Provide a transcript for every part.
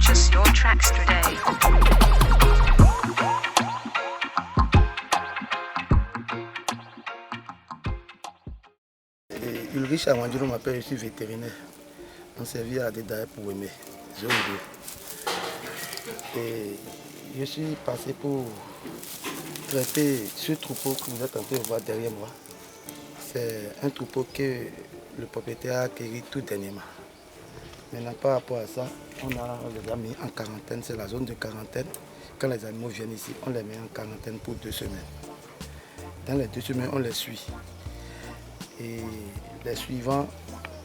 Purchase your tracks today. Ulrich Awandjilo m'appelle, je suis vétérinaire. On servit à Dédaé pour aimer, zone 2. Et je suis passé pour traiter ce troupeau que vous êtes en train de voir derrière moi. C'est un troupeau que le propriétaire a acquis tout dernièrement. Maintenant, par rapport à ça, on les a mis en quarantaine, c'est la zone de quarantaine. Quand les animaux viennent ici, on les met en quarantaine pour 2 semaines. Dans les 2 semaines, on les suit. Et les suivants,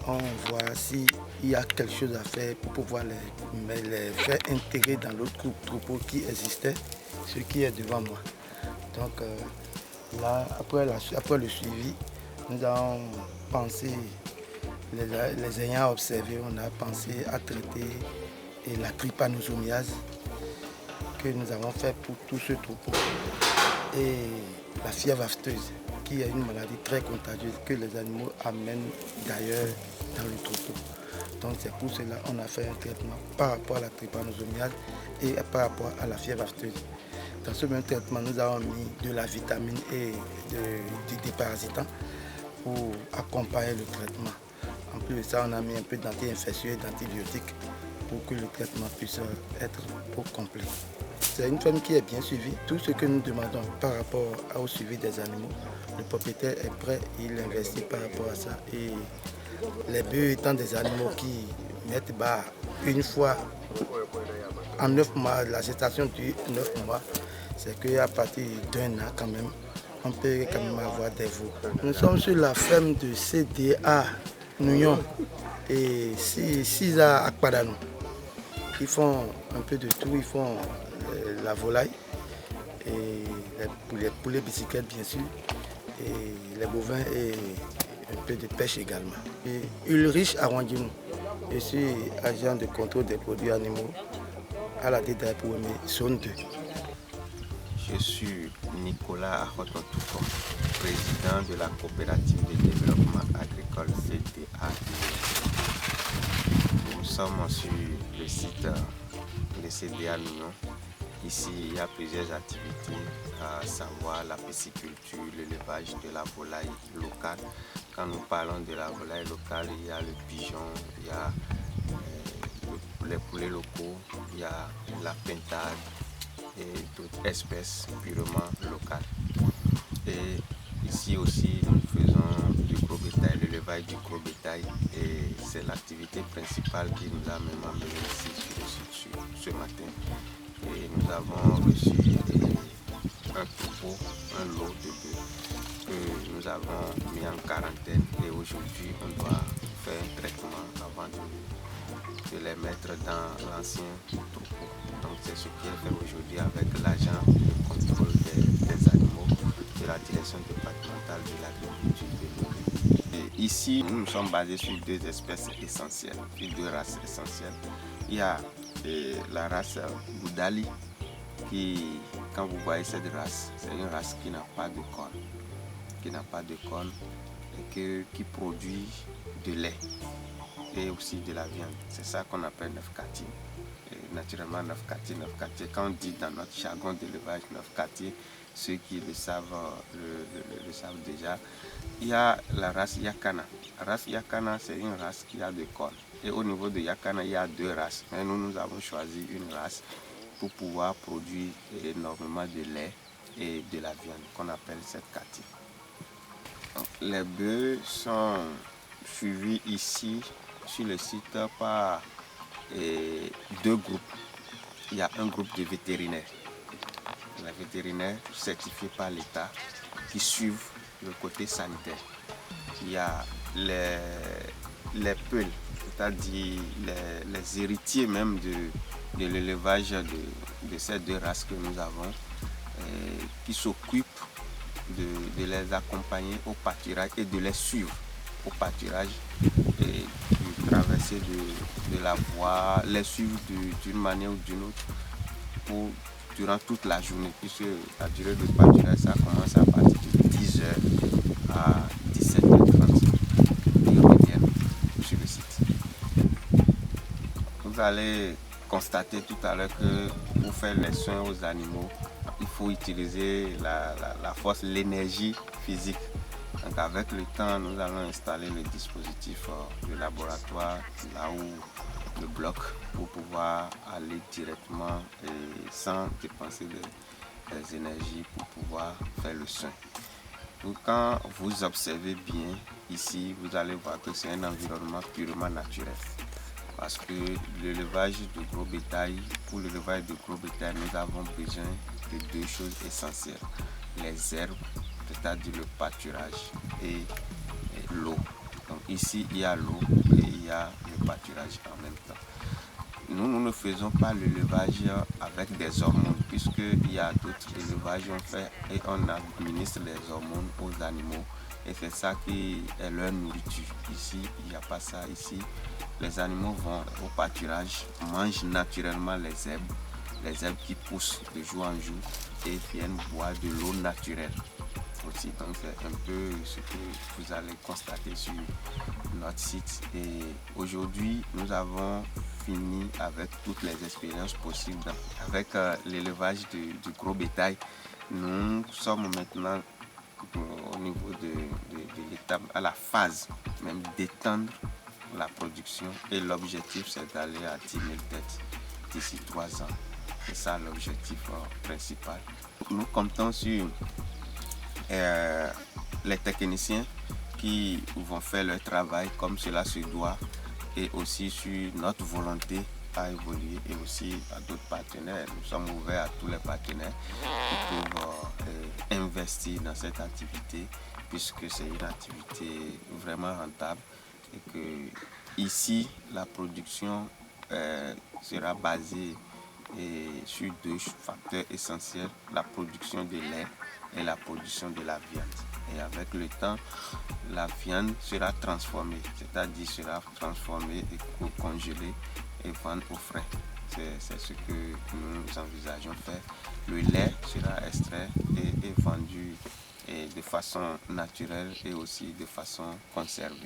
on voit s'il y a quelque chose à faire pour pouvoir les faire intégrer dans l'autre troupeau qui existait, ce qui est devant moi. Donc là, après le suivi, nous avons pensé, les ayant observés, on a pensé à traiter la trypanosomiase que nous avons fait pour tout ce troupeau et la fièvre afteuse, qui est une maladie très contagieuse que les animaux amènent d'ailleurs dans le troupeau. Donc c'est pour cela qu'on a fait un traitement par rapport à la trypanosomiase et par rapport à la fièvre afteuse. Dans ce même traitement, nous avons mis de la vitamine et du déparasitant pour accompagner le traitement. En plus de ça, on a mis un peu d'anti-infectieux et d'antibiotiques pour que le traitement puisse être complet. C'est une ferme qui est bien suivie. Tout ce que nous demandons par rapport au suivi des animaux, le propriétaire est prêt, il investit par rapport à ça. Et les bœufs étant des animaux qui mettent bas une fois en 9 mois, la gestation dure 9 mois, c'est qu'à partir d'1 an quand même, on peut quand même avoir des veaux. Nous sommes sur la ferme de CDA Nouyon et 6 à Akpadano. Ils font un peu de tout, ils font la volaille, et les poulets bicyclettes bien sûr, et les bovins et un peu de pêche également. Et Ulrich Awandjilo, je suis agent de contrôle des produits animaux à la Dédaé pour aimer, zone 2. Je suis Nicolas Ahotontouko, président de la coopérative de développement agricole CDA. Nous sommes sur le site de CDA Nouyon. Ici, il y a plusieurs activités, à savoir la pisciculture, l'élevage de la volaille locale. Quand nous parlons de la volaille locale, il y a le pigeon, il y a les poulets locaux, il y a la pintade et d'autres espèces purement locales. Et ici aussi, nous faisons du gros bétail, l'élevage du gros bétail, et c'est l'activité principale qui nous a même amené ici sur le site ce matin. Et nous avons reçu un troupeau, un lot de bœufs que nous avons mis en quarantaine, et aujourd'hui on doit faire un traitement avant de les mettre dans l'ancien troupeau. Donc c'est ce qui est fait aujourd'hui avec l'agent de contrôle des animaux de la direction départementale de l'agriculture de l'eau. Ici, nous sommes basés sur 2 espèces essentielles, sur 2 races essentielles. Il y a la race Boudali, qui, quand vous voyez cette race, c'est une race qui n'a pas de cornes, et qui produit de lait et aussi de la viande. C'est ça qu'on appelle 9 quartiers. Et naturellement 9 quartiers, quand on dit dans notre jargon d'élevage 9 quartiers, ceux qui le savent, le savent déjà. Il y a la race Yakana. La race Yakana, c'est une race qui a 2 cornes. Et au niveau de Yakana, il y a 2 races. Mais nous avons choisi une race pour pouvoir produire énormément de lait et de la viande qu'on appelle cette Kati. Les bœufs sont suivis ici sur le site par 2 groupes. Il y a un groupe de vétérinaires. Les vétérinaires certifiés par l'État qui suivent le côté sanitaire. Il y a les peuls, c'est-à-dire les héritiers même de l'élevage de ces 2 races que nous avons, qui s'occupent de les accompagner au pâturage et de les suivre au pâturage et de traverser de la voie, les suivre d'une manière ou d'une autre durant toute la journée, puisque la durée de pâturage ça commence à partir de 10h à 17h30. Ils reviennent sur le site. Vous allez constater tout à l'heure que pour faire les soins aux animaux, il faut utiliser la force, l'énergie physique. Donc avec le temps, nous allons installer le dispositif de laboratoire là où le bloc pour pouvoir aller directement et sans dépenser des énergies pour pouvoir faire le soin. Donc quand vous observez bien ici, vous allez voir que c'est un environnement purement naturel. Parce que l'élevage de gros bétail, pour l'élevage de gros bétail, nous avons besoin de 2 choses essentielles. Les herbes, c'est-à-dire le pâturage et l'eau. Donc ici, il y a l'eau et il y a le pâturage en même temps. Nous ne faisons pas l'élevage avec des hormones, puisqu'il y a d'autres élevages on fait et on administre les hormones aux animaux. Et c'est ça qui est leur nourriture. Ici, il n'y a pas ça. Ici, les animaux vont au pâturage, mangent naturellement les herbes qui poussent de jour en jour et viennent boire de l'eau naturelle aussi. Donc c'est un peu ce que vous allez constater sur notre site. Et aujourd'hui, nous avons fini avec toutes les expériences possibles avec l'élevage du gros bétail. Nous sommes maintenant au niveau de l'étape, à la phase même d'étendre la production et l'objectif c'est d'aller à 10 000 têtes d'ici 3 ans. C'est ça l'objectif principal. Nous comptons sur les techniciens qui vont faire leur travail comme cela se doit et aussi sur notre volonté à évoluer et aussi à d'autres partenaires. Nous sommes ouverts à tous les partenaires qui peuvent investir dans cette activité puisque c'est une activité vraiment rentable et que ici la production sera basée sur 2 facteurs essentiels, la production de lait et la production de la viande. Et avec le temps, la viande sera transformée, c'est-à-dire sera transformée et congelée et vendue au frais. C'est ce que nous envisageons faire. Le lait sera extrait et vendu de façon naturelle et aussi de façon conservée.